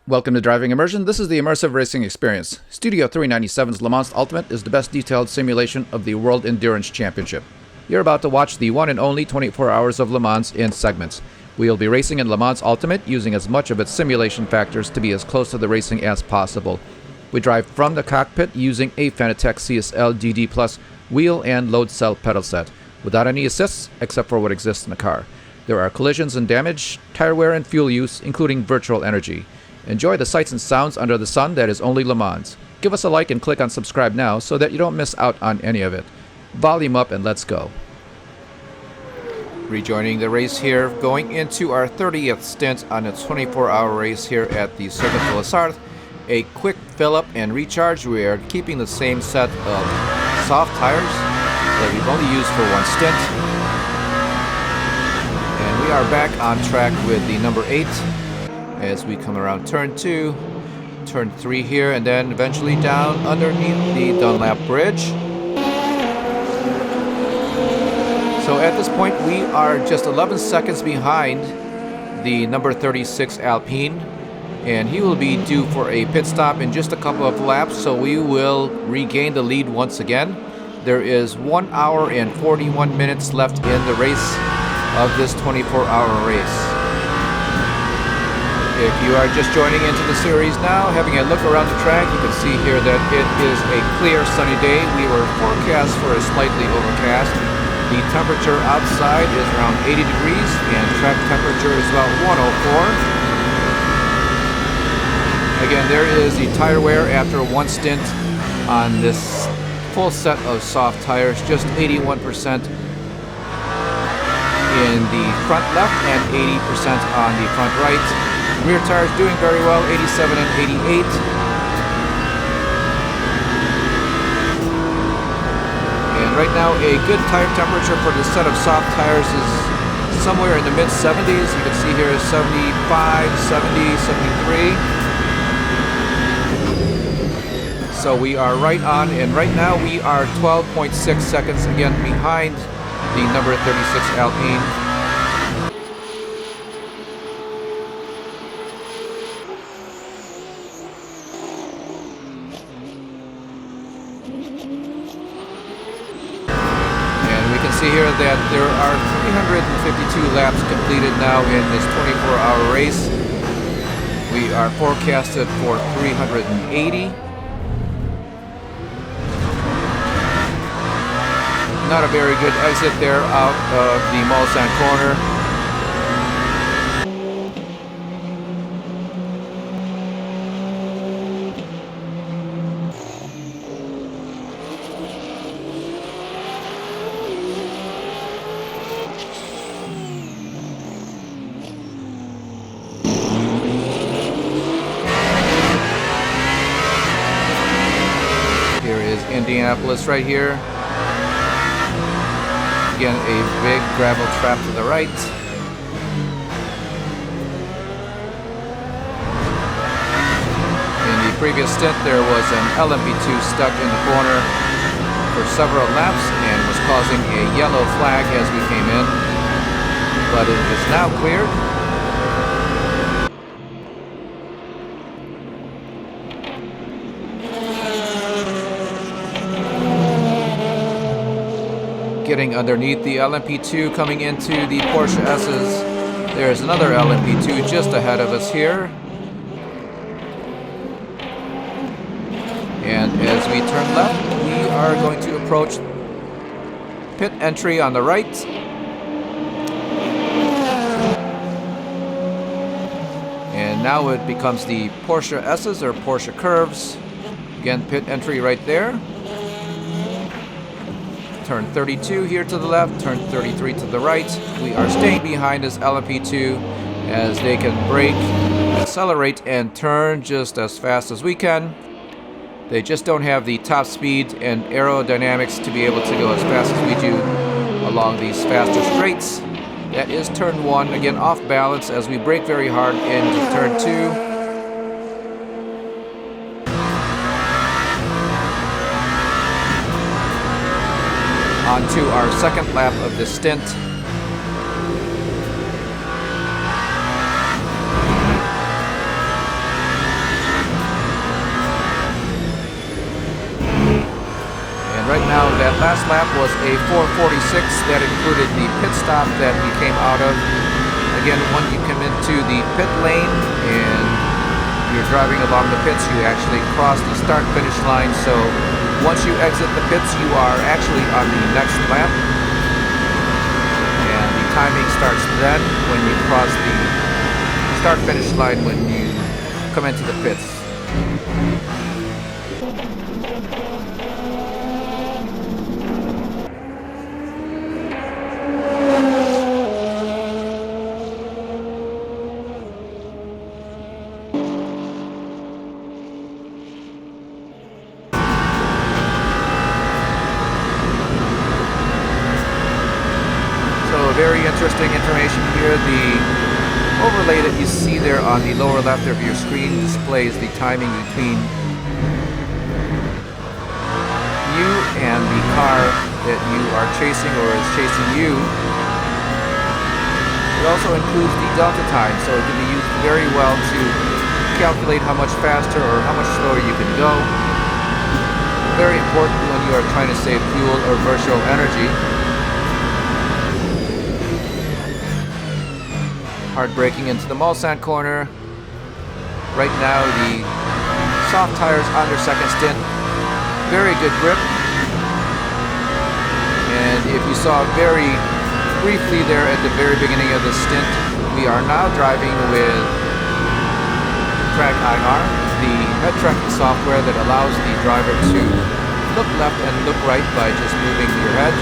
Welcome to Driving Immersion. This is the immersive racing experience. Studio 397's Le Mans Ultimate is the best detailed simulation of the World Endurance Championship. You're about to watch the one and only 24 hours of Le Mans in segments. We'll be racing in Le Mans Ultimate using as much of its simulation factors to be as close to the racing as possible. We drive from the cockpit using a Fanatec CSL DD Plus wheel and load cell pedal set, without any assists except for what exists in the car. There are collisions and damage, tire wear and fuel use, including virtual energy. Enjoy the sights and sounds under the sun that is only Le Mans. Give us a like and click on subscribe now so that you don't miss out on any of it. Volume up and let's go. Rejoining the race here, going into our 30th stint on a 24-hour race here at the Circuit de la Sarthe. A quick fill-up and recharge. We are keeping the same set of soft tires that we've only used for one stint. And we are back on track with the number 8. As we come around turn 2, turn 3 here, and then eventually down underneath the Dunlap Bridge. So at this point, we are just 11 seconds behind the number 36 Alpine, and he will be due for a pit stop in just a couple of laps, so we will regain the lead once again. There is 1 hour and 41 minutes left in the race of this 24-hour race. If you are just joining into the series now, having a look around the track, you can see here that it is a clear sunny day. We were forecast for a slightly overcast. The temperature outside is around 80 degrees and track temperature is about 104. Again, there is the tire wear after one stint on this full set of soft tires, just 81% in the front left and 80% on the front right. Rear tires doing very well, 87 and 88. And right now, a good tire temperature for the set of soft tires is somewhere in the mid-70s. You can see here 75, 70, 73. So we are right on, and right now we are 12.6 seconds again behind the number 36 Alpine. See here that there are 352 laps completed now in this 24-hour race. We are forecasted for 380. Not a very good exit there out of the Mulsanne corner. Indianapolis right here. Again, a big gravel trap to the right. In the previous stint, there was an LMP2 stuck in the corner for several laps and was causing a yellow flag as we came in, but it is now cleared. Getting underneath the LMP2, coming into the Porsche S's. There's another LMP2 just ahead of us here. And as we turn left, we are going to approach pit entry on the right. And now it becomes the Porsche S's or Porsche Curves. Again, pit entry right there. Turn 32 here to the left, turn 33 to the right. We are staying behind this LMP2 as they can brake, accelerate, and turn just as fast as we can. They just don't have the top speed and aerodynamics to be able to go as fast as we do along these faster straights. That is turn 1, again off balance as we brake very hard into turn 2. On to our second lap of this stint. right now, that last lap was a 4:46. That included the pit stop that we came out of. Again, when you come into the pit lane and you're driving along the pits, you actually cross the start-finish line. So once you exit the pits, you are actually on the next lap. And the timing starts then when you cross the start-finish line when you come into the pits. Very interesting information here. The overlay that you see there on the lower left of your screen displays the timing between you and the car that you are chasing or is chasing you. It also includes the delta time, so it can be used very well to calculate how much faster or how much slower you can go. Very important when you are trying to save fuel or virtual energy. Hard braking into the Mulsanne corner. Right now the soft tires on their second stint. Very good grip. And if you saw very briefly there at the very beginning of the stint, we are now driving with Track IR, the head tracking software that allows the driver to look left and look right by just moving your head.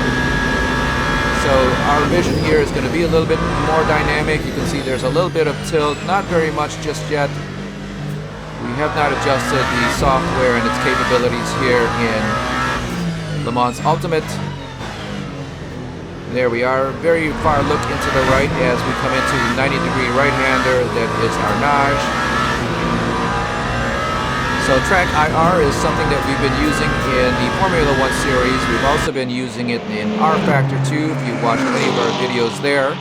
So our vision here is going to be a little bit more dynamic. You can see there's a little bit of tilt, not very much just yet. We have not adjusted the software and its capabilities here in Le Mans Ultimate. There we are, very far look into the right as we come into the 90-degree right-hander that is Arnage. So Track IR is something that we've been using in the Formula 1 series. We've also been using it in R Factor 2 if you watch any of our videos there.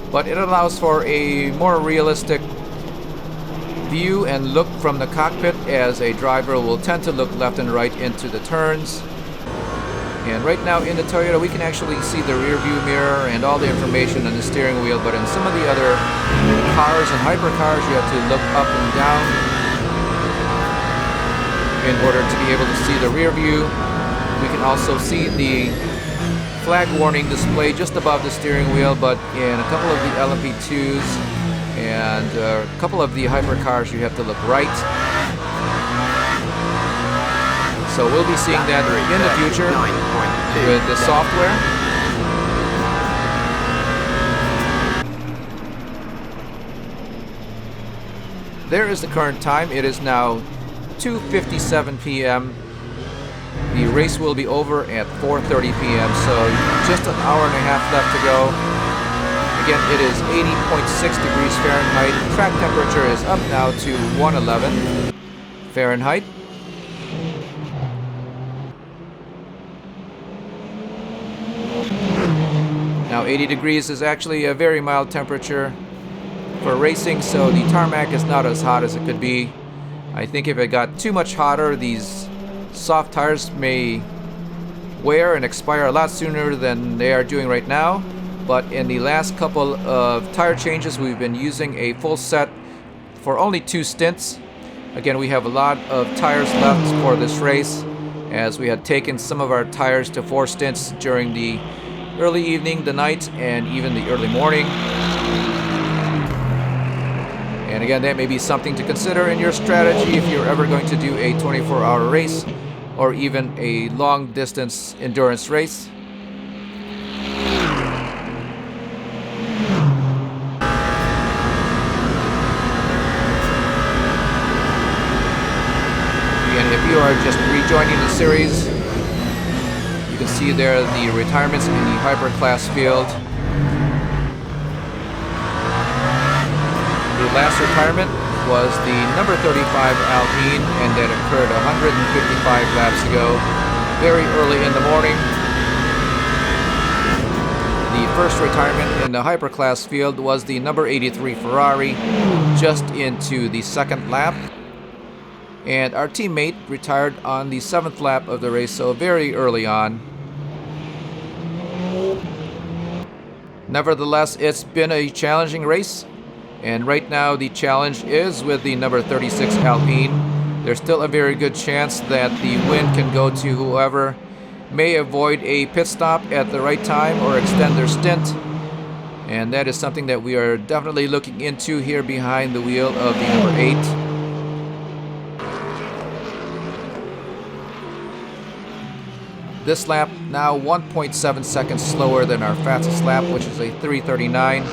But it allows for a more realistic view and look from the cockpit, as a driver will tend to look left and right into the turns. And right now in the Toyota, we can actually see the rear view mirror and all the information on the steering wheel, but in some of the other cars and hypercars, you have to look up and down in order to be able to see the rear view. We can also see the flag warning display just above the steering wheel, but in a couple of the LMP2s and a couple of the hypercars, you have to look right. So we'll be seeing that in the future with the software. There is the current time. It is now 2:57 p.m. The race will be over at 4:30 p.m. So just an hour and a half left to go. Again, it is 80.6 degrees Fahrenheit. Track temperature is up now to 111 Fahrenheit. Now 80 degrees is actually a very mild temperature for racing, so the tarmac is not as hot as it could be. I think if it got too much hotter, these soft tires may wear and expire a lot sooner than they are doing right now. But in the last couple of tire changes, we've been using a full set for only 2 stints. Again, we have a lot of tires left for this race, as we had taken some of our tires to 4 stints during the early evening, the night, and even the early morning. And again, that may be something to consider in your strategy if you're ever going to do a 24-hour race or even a long-distance endurance race. And if you are just rejoining the series, you can see there the retirements in the hyperclass field. The last retirement was the number 35 Alpine, and that occurred 155 laps ago, very early in the morning. The first retirement in the hyperclass field was the number 83 Ferrari, just into the second lap. And our teammate retired on the 7th lap of the race, so very early on. Nevertheless, it's been a challenging race. And right now the challenge is with the number 36 Alpine. There's still a very good chance that the win can go to whoever may avoid a pit stop at the right time or extend their stint. And that is something that we are definitely looking into here behind the wheel of the number 8. This lap now 1.7 seconds slower than our fastest lap, which is a 3:39.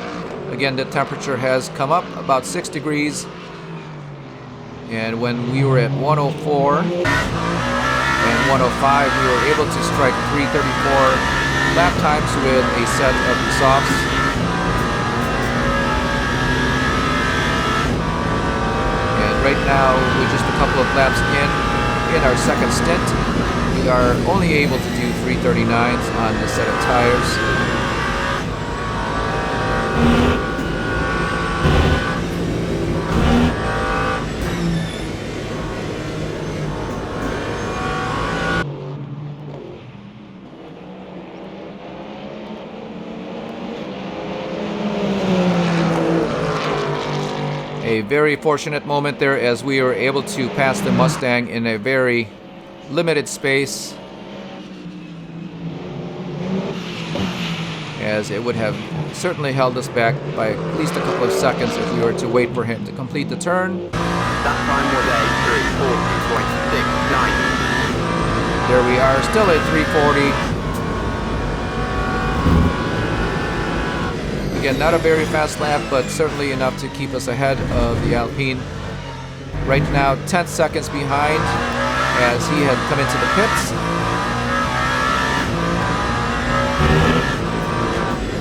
Again, the temperature has come up about 6 degrees. And when we were at 104 and 105, we were able to strike 3:34 lap times with a set of the softs. And right now, with just a couple of laps in our second stint, we are only able to do 3:39s on this set of tires. A very fortunate moment there as we were able to pass the Mustang in a very limited space, as it would have certainly held us back by at least a couple of seconds if we were to wait for him to complete the turn. That time was a 3:40.69. There we are, still at 3:40. Again, not a very fast lap, but certainly enough to keep us ahead of the Alpine. Right now, 10 seconds behind as he had come into the pits.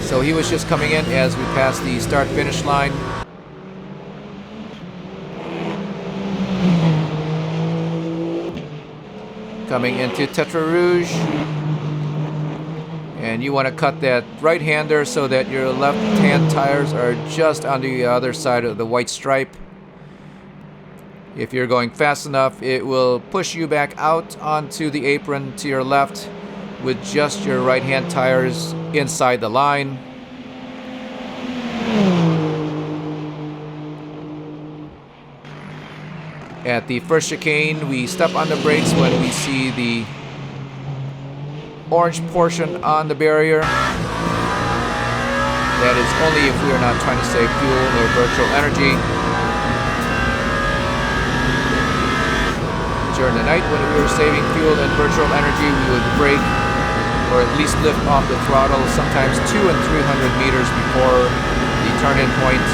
So he was just coming in as we passed the start-finish line. Coming into Tetra Rouge. And you want to cut that right-hander so that your left-hand tires are just on the other side of the white stripe. If you're going fast enough, it will push you back out onto the apron to your left with just your right-hand tires inside the line. At the first chicane, we step on the brakes when we see the orange portion on the barrier. That is only if we are not trying to save fuel or virtual energy. During the night when we were saving fuel and virtual energy, we would brake or at least lift off the throttle sometimes 200 and 300 meters before the turn-in point.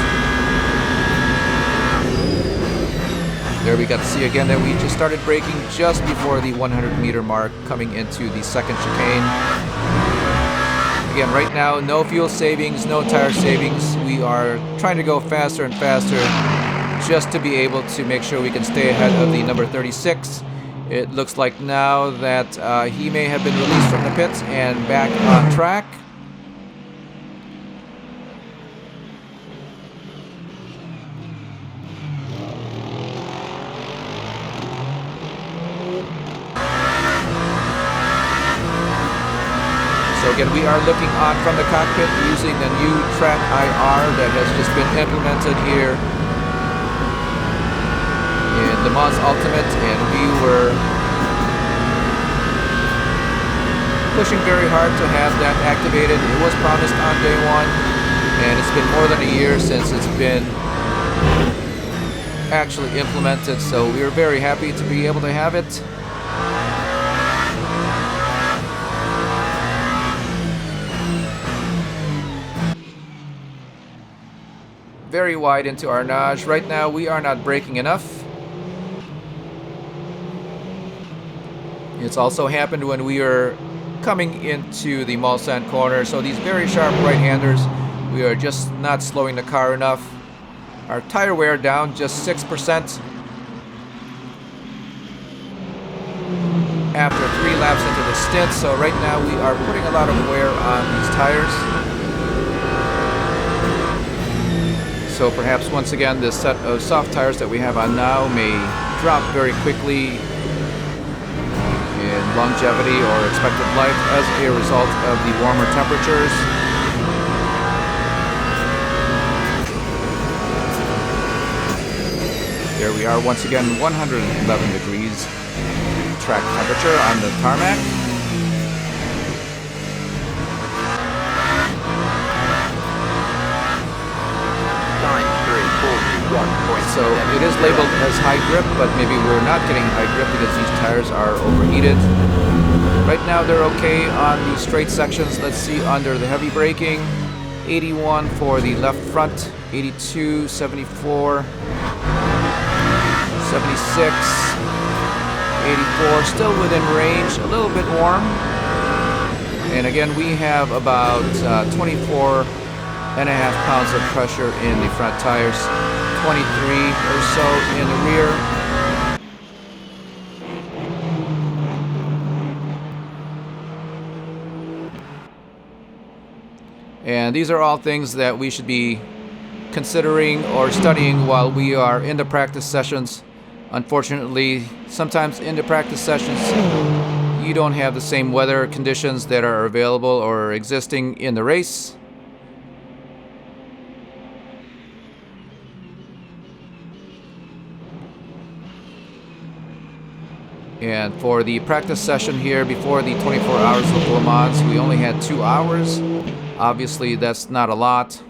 There we got to see again that we just started braking just before the 100-meter mark coming into the second chicane. Again, right now, no fuel savings, no tire savings. We are trying to go faster and faster just to be able to make sure we can stay ahead of the number 36. It looks like now that he may have been released from the pits and back on track. So again, we are looking on from the cockpit using the new track IR that has just been implemented here in Le Mans Ultimate, and we were pushing very hard to have that activated. It was promised on day one, and it's been more than a year since it's been actually implemented, so we are very happy to be able to have it. Very wide into our nage. Right now we are not braking enough. It's also happened when we are coming into the Mulsanne corner. So these very sharp right-handers, we are just not slowing the car enough. Our tire wear down just 6% after 3 laps into the stint. So right now we are putting a lot of wear on these tires. So perhaps once again this set of soft tires that we have on now may drop very quickly in longevity or expected life as a result of the warmer temperatures. Here we are once again, 111 degrees track temperature on the tarmac. So it is labeled as high grip, but maybe we're not getting high grip because these tires are overheated. Right now they're okay on the straight sections. Let's see under the heavy braking. 81 for the left front, 82, 74, 76, 84, still within range, a little bit warm. And again, we have about 24 and a half pounds of pressure in the front tires, 23 or so in the rear. And these are all things that we should be considering or studying while we are in the practice sessions. Unfortunately, sometimes in the practice sessions, you don't have the same weather conditions that are available or existing in the race. And for the practice session here before the 24 hours of Le Mans, we only had 2 hours. Obviously, that's not a lot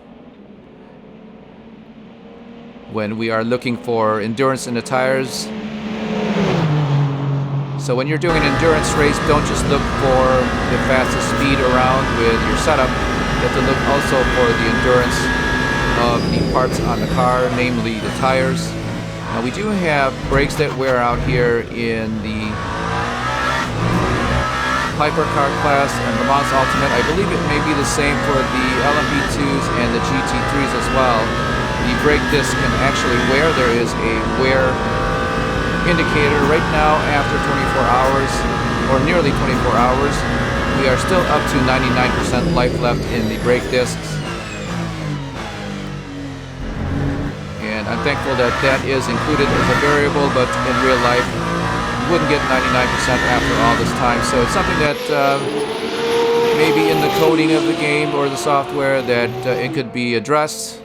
when we are looking for endurance in the tires. So when you're doing an endurance race, don't just look for the fastest speed around with your setup. You have to look also for the endurance of the parts on the car, namely the tires. Now we do have brakes that wear out here in the hypercar class and Le Mans Ultimate. I believe it may be the same for the LMP2s and the GT3s as well. The brake disc can actually wear. There is a wear indicator right now after 24 hours, or nearly 24 hours. We are still up to 99% life left in the brake discs. And I'm thankful that that is included as a variable, but in real life, you wouldn't get 99% after all this time. So it's something that maybe in the coding of the game or the software that it could be addressed.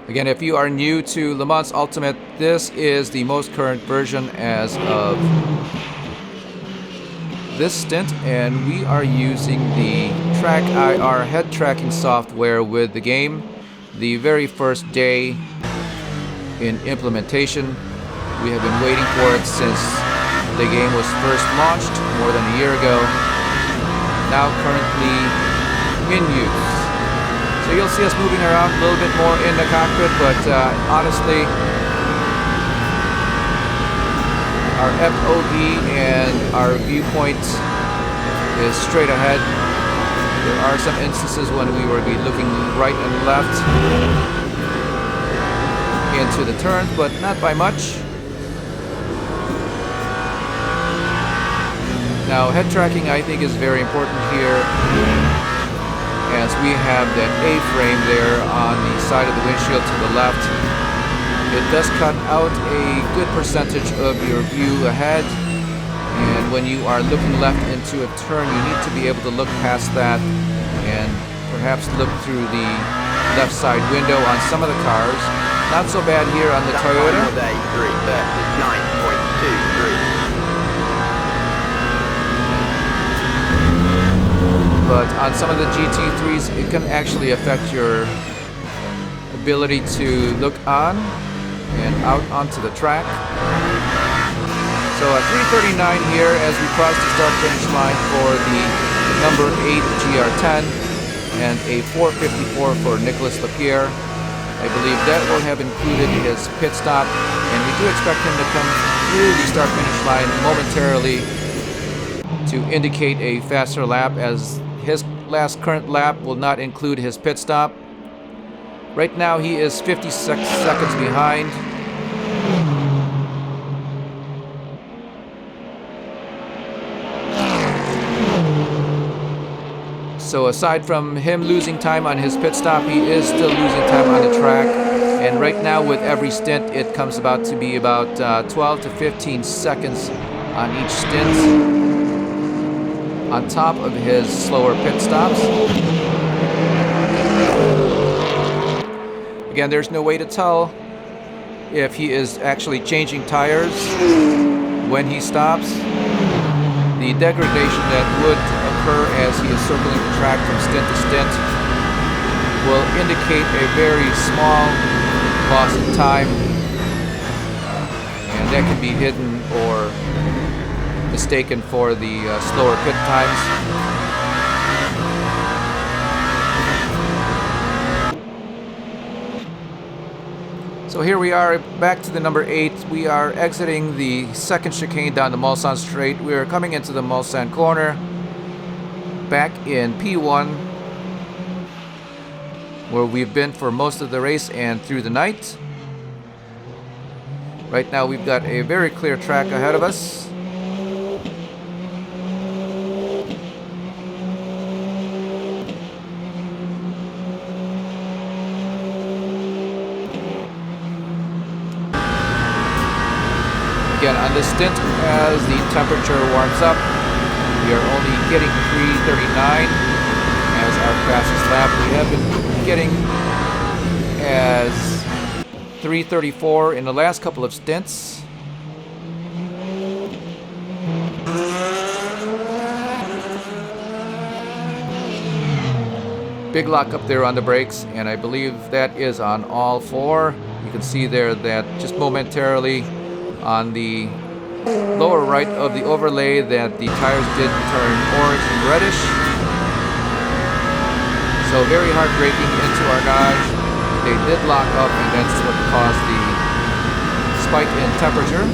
Again, if you are new to Le Mans Ultimate, this is the most current version as of this stint, and we are using the Track IR head tracking software with the game. The very first day in implementation, we have been waiting for it since the game was first launched more than a year ago. Now currently in use. So you'll see us moving around a little bit more in the cockpit, but honestly, our FOV and our viewpoint is straight ahead. There are some instances when we will be looking right and left into the turns, but not by much. Now, head tracking I think is very important here, as we have that A-frame there on the side of the windshield to the left. It does cut out a good percentage of your view ahead, and when you are looking left into a turn, you need to be able to look past that and perhaps look through the left side window on some of the cars. Not so bad here on the Toyota. But on some of the GT3s, it can actually affect your ability to look on and out onto the track. So a 339 here as we cross the start-finish line for the number 8 GR010 and a 454 for Nicolas Lapierre. I believe that will have included his pit stop, and we do expect him to come through the start-finish line momentarily to indicate a faster lap, as his last current lap will not include his pit stop. Right now he is 56 seconds behind. So aside from him losing time on his pit stop, he is still losing time on the track. And right now with every stint, it comes about to be about 12 to 15 seconds on each stint, on top of his slower pit stops. Again, there's no way to tell if he is actually changing tires when he stops. The degradation that would occur as he is circling the track from stint to stint will indicate a very small loss in time, and that can be hidden or mistaken for the slower pit times. So here we are back to the number 8. We are exiting the second chicane down the Mulsanne straight. We are coming into the Mulsanne corner back in P1, where we've been for most of the race and through the night. Right now we've got a very clear track ahead of us. Again, on this stint, as the temperature warms up, we are only getting 3:39 as our fastest lap. We have been getting as 3:34 in the last couple of stints. Big lock up there on the brakes, and I believe that is on all 4. You can see there that just momentarily on the lower right of the overlay that the tires did turn orange and reddish. So very hard braking into our gauge. They did lock up, and that's what caused the spike in temperature.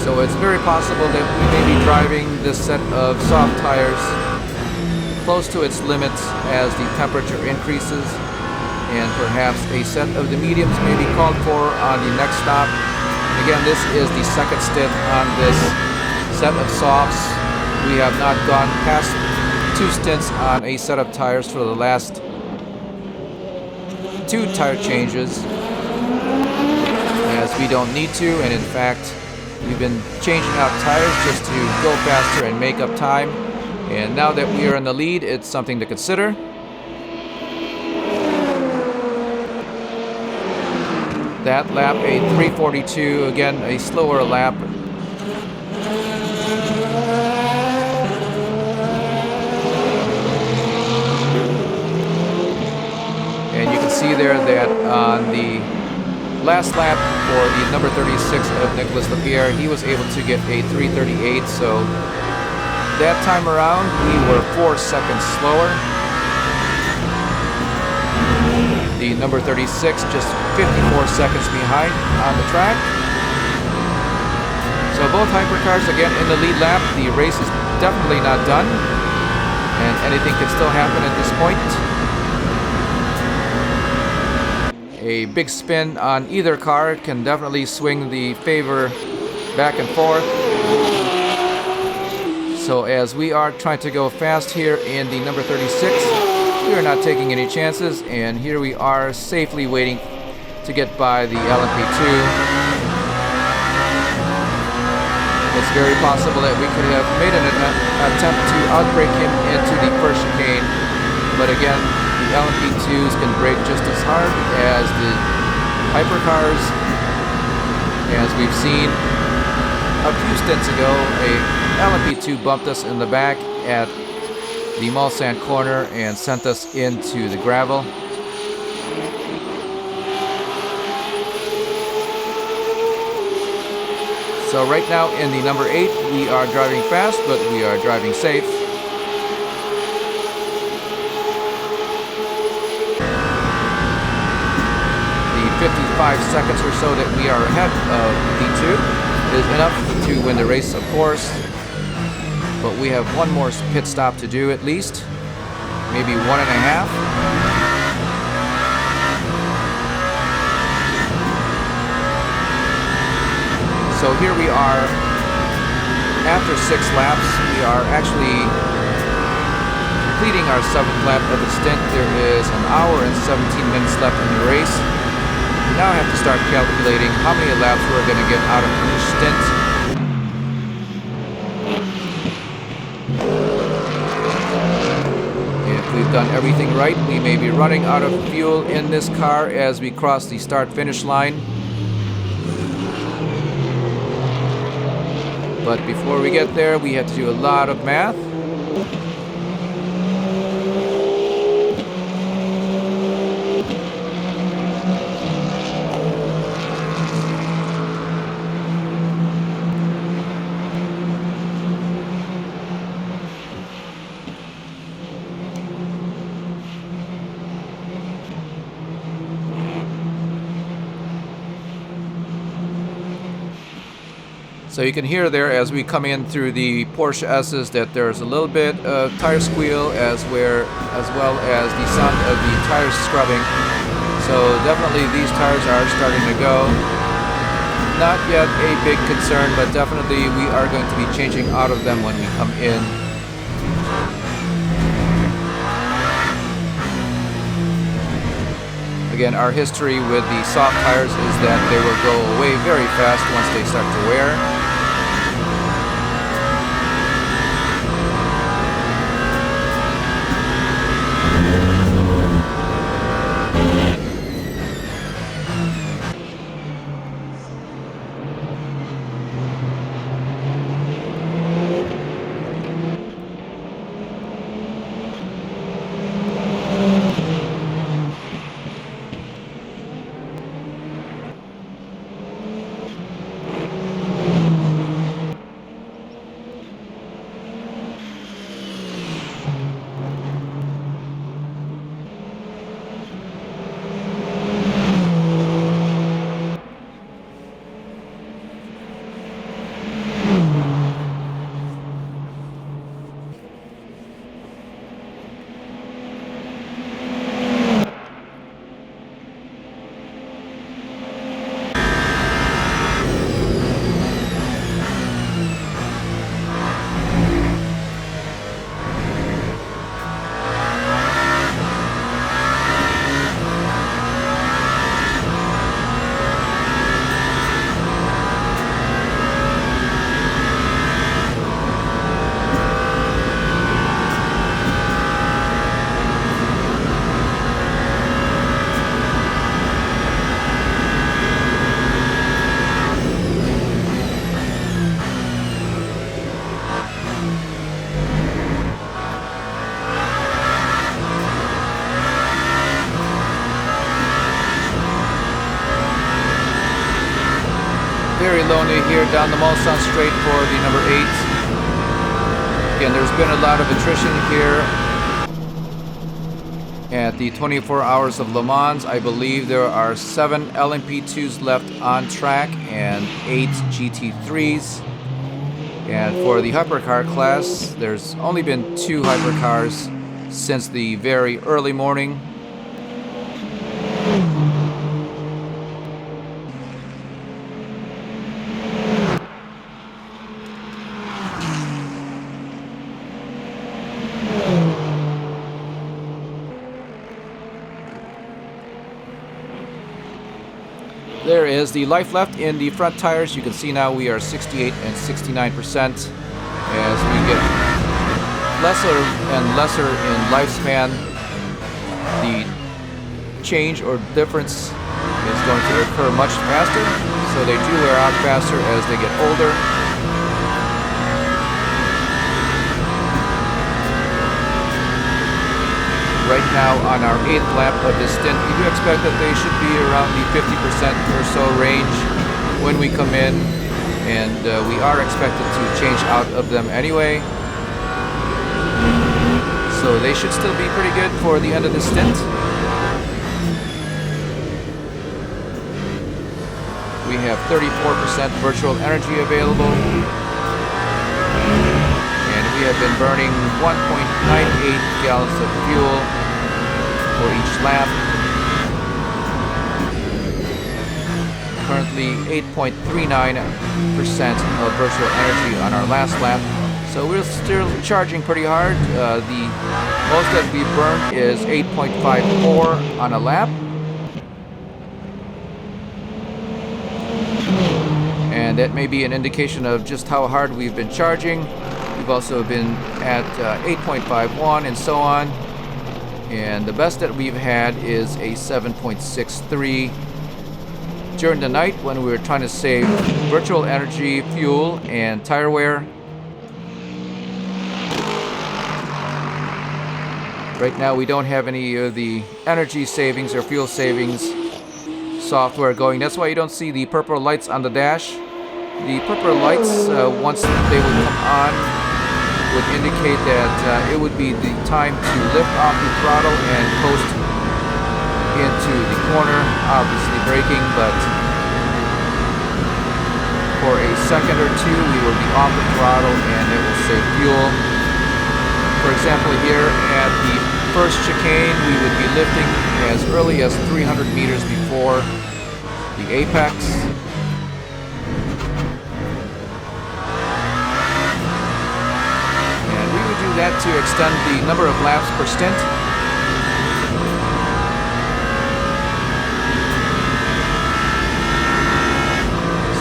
So it's very possible that we may be driving this set of soft tires close to its limits as the temperature increases, and perhaps a set of the mediums may be called for on the next stop. Again, this is the second stint on this set of softs. We have not gone past 2 stints on a set of tires for the last 2 tire changes, as we don't need to, and in fact we've been changing out tires just to go faster and make up time. And now that we are in the lead, it's something to consider. That lap, a 3:42, again a slower lap. And you can see there that on the last lap for the number 36 of Nicolas Lapierre, he was able to get a 3:38. So that time around, we were 4 seconds slower. The number 36 just 54 seconds behind on the track. So both hypercars again in the lead lap. The race is definitely not done, and anything can still happen at this point. A big spin on either car can definitely swing the favor back and forth. So as we are trying to go fast here in the number 36, we are not taking any chances, and here we are safely waiting to get by the LMP2. It's very possible that we could have made an attempt to outbrake him into the first chicane, but again, the LMP2s can brake just as hard as the hypercars. As we've seen a few stints ago, a LMP2 bumped us in the back at the Mulsanne corner and sent us into the gravel. So right now in the number 8, we are driving fast, but we are driving safe. The 55 seconds or so that we are ahead of P2 is enough to win the race, of course. But we have one more pit stop to do at least, maybe 1.5. So here we are after 6 laps, we are actually completing our 7th lap of the stint. There is an hour and 17 minutes left in the race. We now have to start calculating how many laps we're going to get out of each stint. If we've done everything right, we may be running out of fuel in this car as we cross the start-finish line. But before we get there, we have to do a lot of math. So you can hear there as we come in through the Porsche S's that there's a little bit of tire squeal as well as the sound of the tires scrubbing. So definitely these tires are starting to go. Not yet a big concern, but definitely we are going to be changing out of them when we come in. Again, our history with the soft tires is that they will go away very fast once they start to wear. Very lonely here down the Mulsanne straight for the number 8. Again, there's been a lot of attrition here at the 24 Hours of Le Mans. I believe there are 7 LMP2s left on track and 8 GT3s. And for the hypercar class, there's only been 2 hypercars since the very early morning. There is the life left in the front tires. You can see now we are 68 and 69% as we get lesser and lesser in lifespan. The change or difference is going to occur much faster, so they do wear out faster as they get older. Right now on our 8th lap of this stint, we do expect that they should be around the 50% or so range when we come in, and we are expected to change out of them anyway. So they should still be pretty good for the end of the stint. We have 34% virtual energy available, and we have been burning 1.98 gallons of fuel for each lap. currently 8.39% of virtual energy on our last lap. So we're still charging pretty hard. The most that we burned is 8.54 on a lap. And that may be an indication of just how hard we've been charging. We've also been at 8.51 and so on. And the best that we've had is a 7.63 during the night when we were trying to save virtual energy, fuel, and tire wear. Right now we don't have any of the energy savings or fuel savings software going. That's why you don't see the purple lights on the dash. The purple lights, once they would come on, would indicate that it would be the time to lift off the throttle and coast into the corner, obviously braking, but for a second or two we will be off the throttle and it will save fuel. For example, here at the first chicane we would be lifting as early as 300 meters before the apex. And we would do that to extend the number of laps per stint.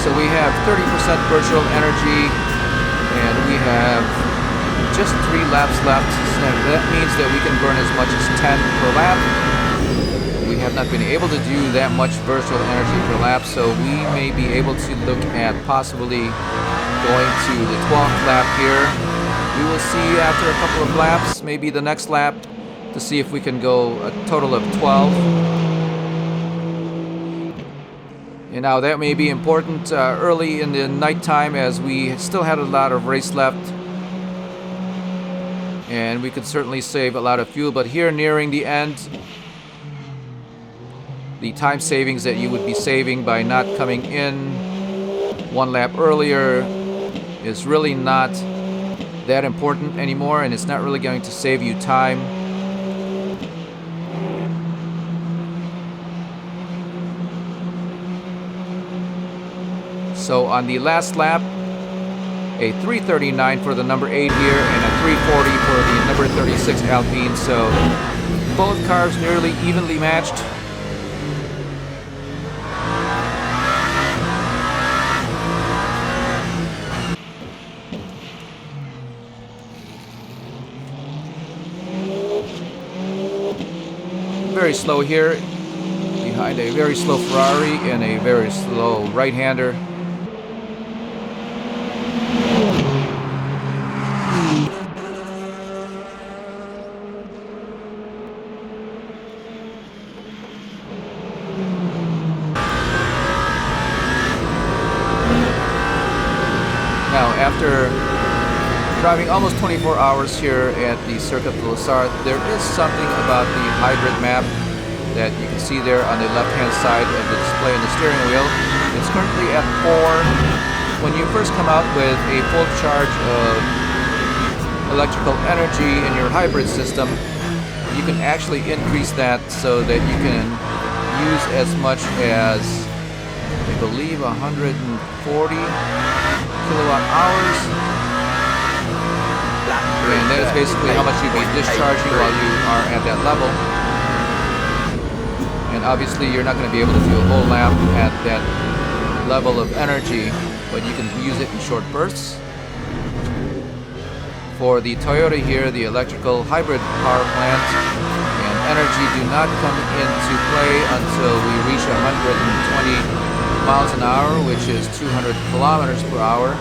So we have 30% virtual energy and we have just 3 laps left. So that means that we can burn as much as 10 per lap. We have not been able to do that much virtual energy per lap, so we may be able to look at possibly going to the 12th lap here. We will see after a couple of laps, maybe the next lap, to see if we can go a total of 12. And now that may be important early in the nighttime as we still had a lot of race left. And we could certainly save a lot of fuel, but here nearing the end, the time savings that you would be saving by not coming in 1 lap earlier is really not that important anymore, and it's not really going to save you time. So on the last lap, a 3:39 for the number 8 here and a 3:40 for the number 36 Alpine. So both cars nearly evenly matched. Very slow here behind a very slow Ferrari and a very slow right-hander. Now, after driving almost 24 hours here at the Circuit de Sarthe, there is something about the hybrid map that you can see there on the left-hand side of the display on the steering wheel. It's currently at 4. When you first come out with a full charge of electrical energy in your hybrid system, you can actually increase that so that you can use as much as, I believe, 140 kilowatt hours. And that is basically how much you'd be discharging while you are at that level. And obviously you're not going to be able to do a whole lap at that level of energy, but you can use it in short bursts. For the Toyota here, the electrical hybrid power plant and energy do not come into play until we reach 120 miles an hour, which is 200 kilometers per hour.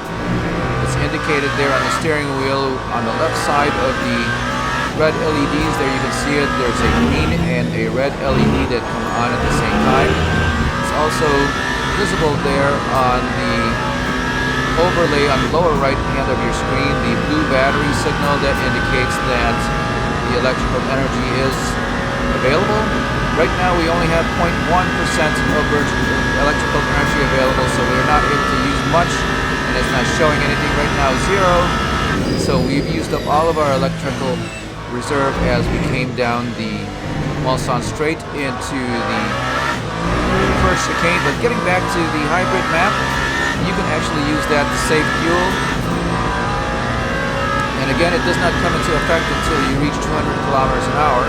It's indicated there on the steering wheel on the left side of the red LEDs. There you can see it. There's a green and a red LED that come on at the same time. It's also visible there on the overlay on the lower right hand of your screen, the blue battery signal that indicates that the electrical energy is available. Right now we only have 0.1% of electrical energy available, so we're not able to use much, and it's not showing anything right now, 0. So we've used up all of our electrical reserve as we came down the Mulsanne Straight into the more chicane, but getting back to the hybrid map, you can actually use that to save fuel. And again, it does not come into effect until you reach 200 kilometers an hour.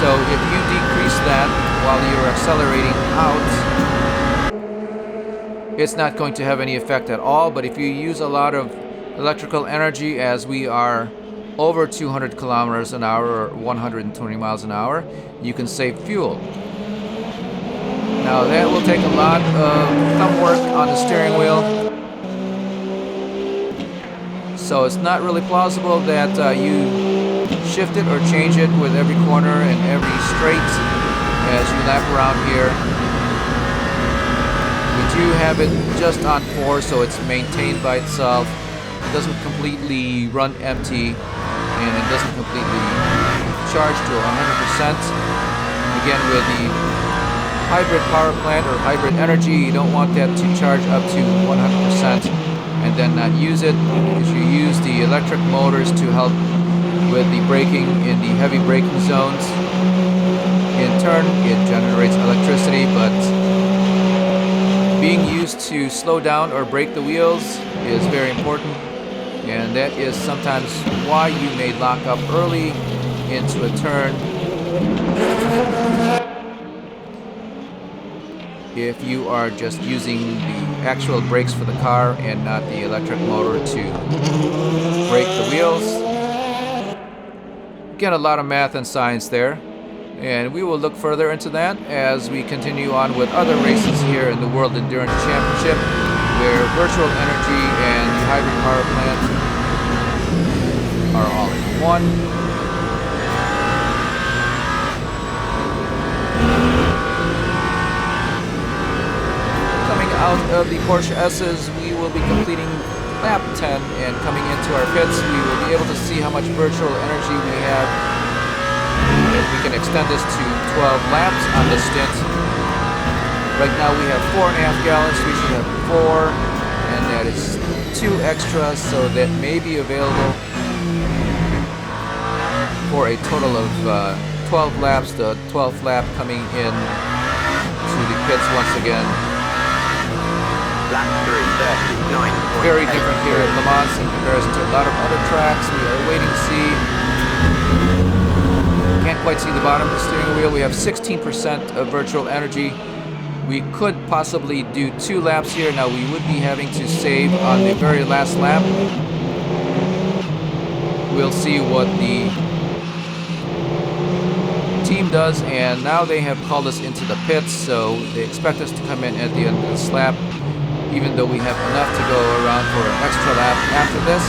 So if you decrease that while you're accelerating out, it's not going to have any effect at all. But if you use a lot of electrical energy, as we are over 200 kilometers an hour or 120 miles an hour, you can save fuel. Now that will take a lot of thumb work on the steering wheel, so it's not really plausible that you shift it or change it with every corner and every straight as you lap around here. We do have it just on 4, so it's maintained by itself. It doesn't completely run empty, and it doesn't completely charge to 100%. Again, with the hybrid power plant or hybrid energy, you don't want that to charge up to 100% and then not use it, because you use the electric motors to help with the braking in the heavy braking zones. In turn, it generates electricity, but being used to slow down or brake the wheels is very important, and that is sometimes why you may lock up early into a turn if you are just using the actual brakes for the car and not the electric motor to brake the wheels. Again, a lot of math and science there, and we will look further into that as we continue on with other races here in the World Endurance Championship, where virtual energy and the hybrid power plant are all in one. Out of the Porsche S's, we will be completing lap 10, and coming into our pits, we will be able to see how much virtual energy we have. We can extend this to 12 laps on the stint. Right now we have 4.5 gallons, we should have 4, and that is 2 extra, so that may be available for a total of 12 laps, the 12th lap coming in to the pits once again. Lap 3, 39.8. Very different here at Le Mans in comparison to a lot of other tracks. We are waiting to see. Can't quite see the bottom of the steering wheel. We have 16% of virtual energy. We could possibly do 2 laps here. Now we would be having to save on the very last lap. We'll see what the team does, and now they have called us into the pits, so they expect us to come in at the end of this lap, even though we have enough to go around for an extra lap after this.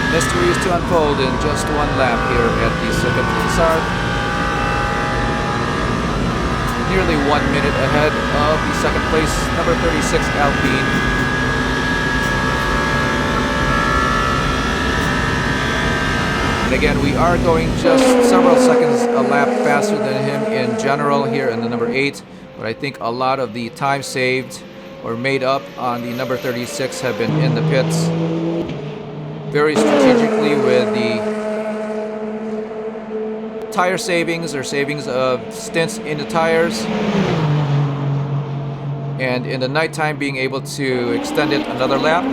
Mystery is to unfold in just 1 lap here at the Circuit de Sarthe. Nearly 1 minute ahead of the second place, number 36 Alpine. And again, we are going just several seconds a lap faster than him in general here in the number 8, but I think a lot of the time saved or made up on the number 36 have been in the pits very strategically with the tire savings or savings of stints in the tires, and in the nighttime being able to extend it another lap.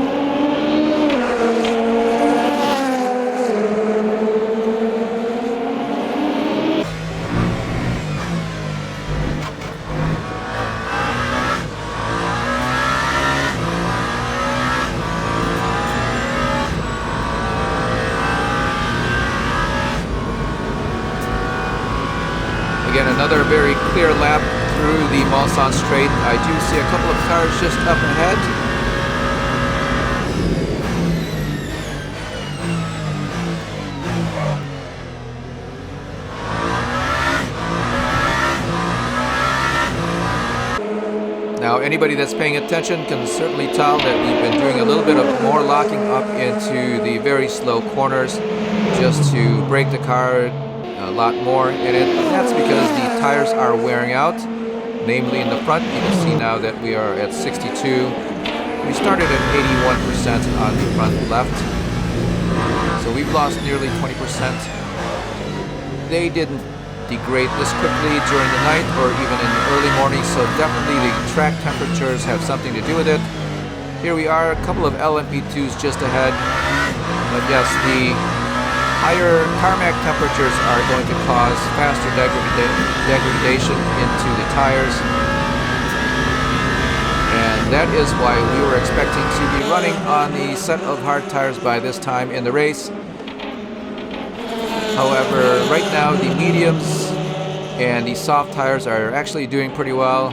Again, another very clear lap through the Mulsanne straight. I do see a couple of cars just up ahead. Now, anybody that's paying attention can certainly tell that we've been doing a little bit of more locking up into the very slow corners just to brake the car a lot more in it. And that's because the tires are wearing out, namely in the front. You can see now that we are at 62. We started at 81% on the front left. So we've lost nearly 20%. They didn't degrade this quickly during the night or even in the early morning, so definitely the track temperatures have something to do with it. Here we are, a couple of LMP2s just ahead. But yes, the higher tarmac temperatures are going to cause faster degradation into the tires. And that is why we were expecting to be running on the set of hard tires by this time in the race. However, right now the mediums and the soft tires are actually doing pretty well.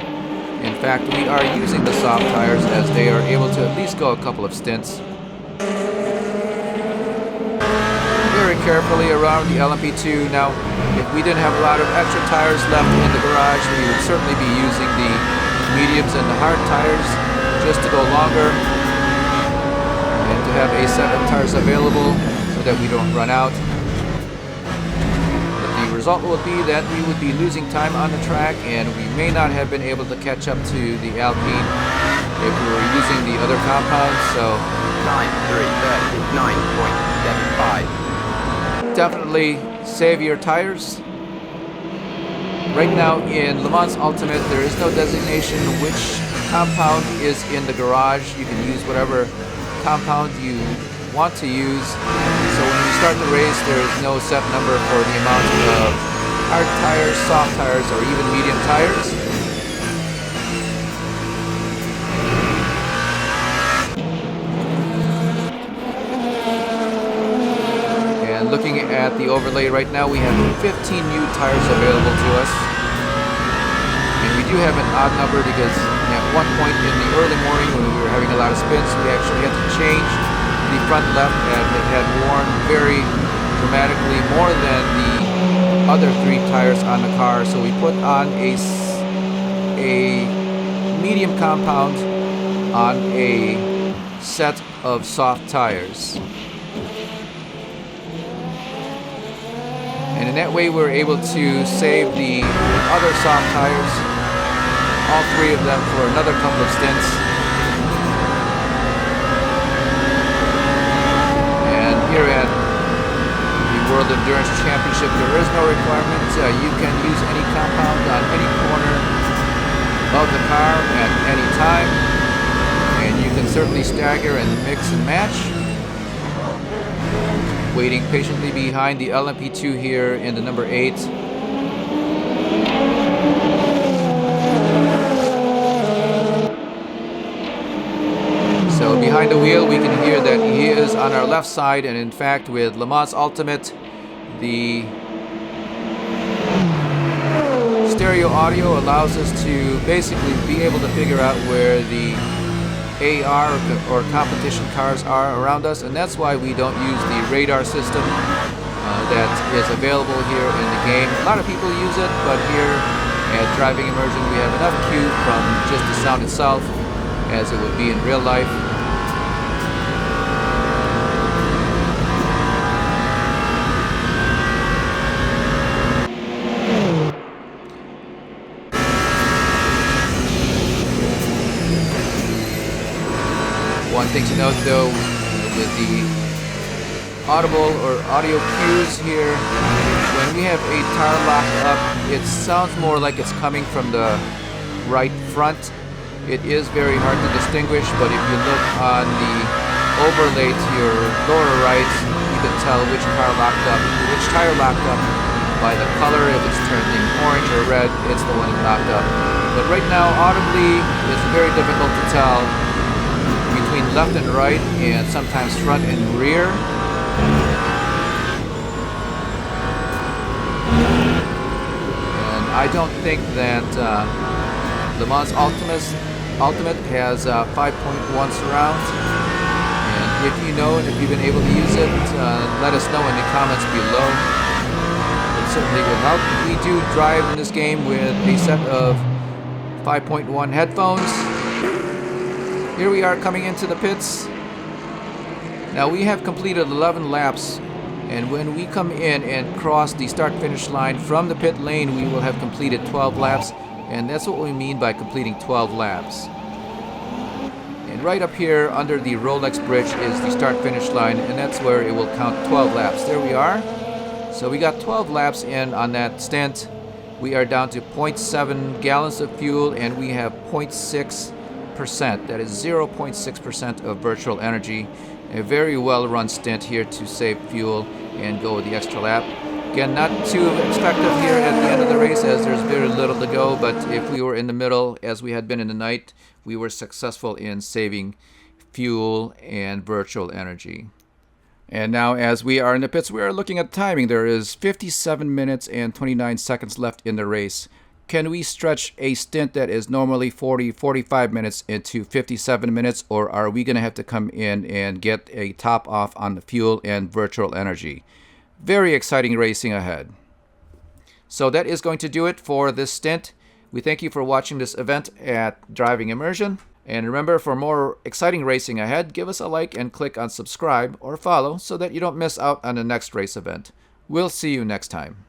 In fact, we are using the soft tires as they are able to at least go a couple of stints. Very carefully around the LMP2. Now, if we didn't have a lot of extra tires left in the garage, we would certainly be using the mediums and the hard tires just to go longer and to have a set of tires available so that we don't run out. The result will be that we would be losing time on the track, and we may not have been able to catch up to the Alpine if we were using the other compounds. So 9.339.75. Definitely save your tires. Right now in Le Mans Ultimate, there is no designation which compound is in the garage. You can use whatever compound you want to use. So when you start the race, there is no set number for the amount of hard tires, soft tires, or even medium tires. And looking at the overlay right now, we have 15 new tires available to us. And we do have an odd number because at one point in the early morning when we were having a lot of spins, we actually had to change the front left, and it had worn very dramatically more than the other 3 tires on the car. So we put on a medium compound on a set of soft tires. And in that way, we're able to save the other soft tires, all 3 of them, for another couple of stints. And here at the World Endurance Championship, there is no requirement. You can use any compound on any corner of the car at any time. And you can certainly stagger and mix and match. Waiting patiently behind the LMP2 here in the number 8. So behind the wheel, we can hear that he is on our left side, and in fact with Le Mans Ultimate, the stereo audio allows us to basically be able to figure out where the AR or competition cars are around us, and that's why we don't use the radar system that is available here in the game. A lot of people use it, but here at Driving Immersion we have enough cue from just the sound itself as it would be in real life. One thing to note though, with the audible or audio cues here, when we have a tire locked up, it sounds more like it's coming from the right front. It is very hard to distinguish, but if you look on the overlay to your lower right, you can tell which tire locked up by the color. If it's turning orange or red, it's the one locked up. But right now, audibly, it's very difficult to tell between left and right, and sometimes front and rear. And I don't think that Le Mans Ultimate has 5.1 surround. And if you know and if you've been able to use it, let us know in the comments below. It certainly would help. We do drive in this game with a set of 5.1 headphones. Here we are coming into the pits. Now we have completed 11 laps, and when we come in and cross the start-finish line from the pit lane, we will have completed 12 laps, and that's what we mean by completing 12 laps. And right up here under the Rolex bridge is the start-finish line, and that's where it will count 12 laps. There we are. So we got 12 laps in on that stint. We are down to 0.7 gallons of fuel, and we have 0.6%. That is 0.6% of virtual energy. A very well-run stint here to save fuel and go with the extra lap. Again, not too effective here at the end of the race as there's very little to go, but if we were in the middle as we had been in the night, we were successful in saving fuel and virtual energy. And now as we are in the pits, we are looking at timing. There is 57 minutes and 29 seconds left in the race. Can we stretch a stint that is normally 45 minutes into 57 minutes, or are we going to have to come in and get a top off on the fuel and virtual energy? Very exciting racing ahead. So that is going to do it for this stint. We thank you for watching this event at Driving Immersion. And remember, for more exciting racing ahead, give us a like and click on subscribe or follow so that you don't miss out on the next race event. We'll see you next time.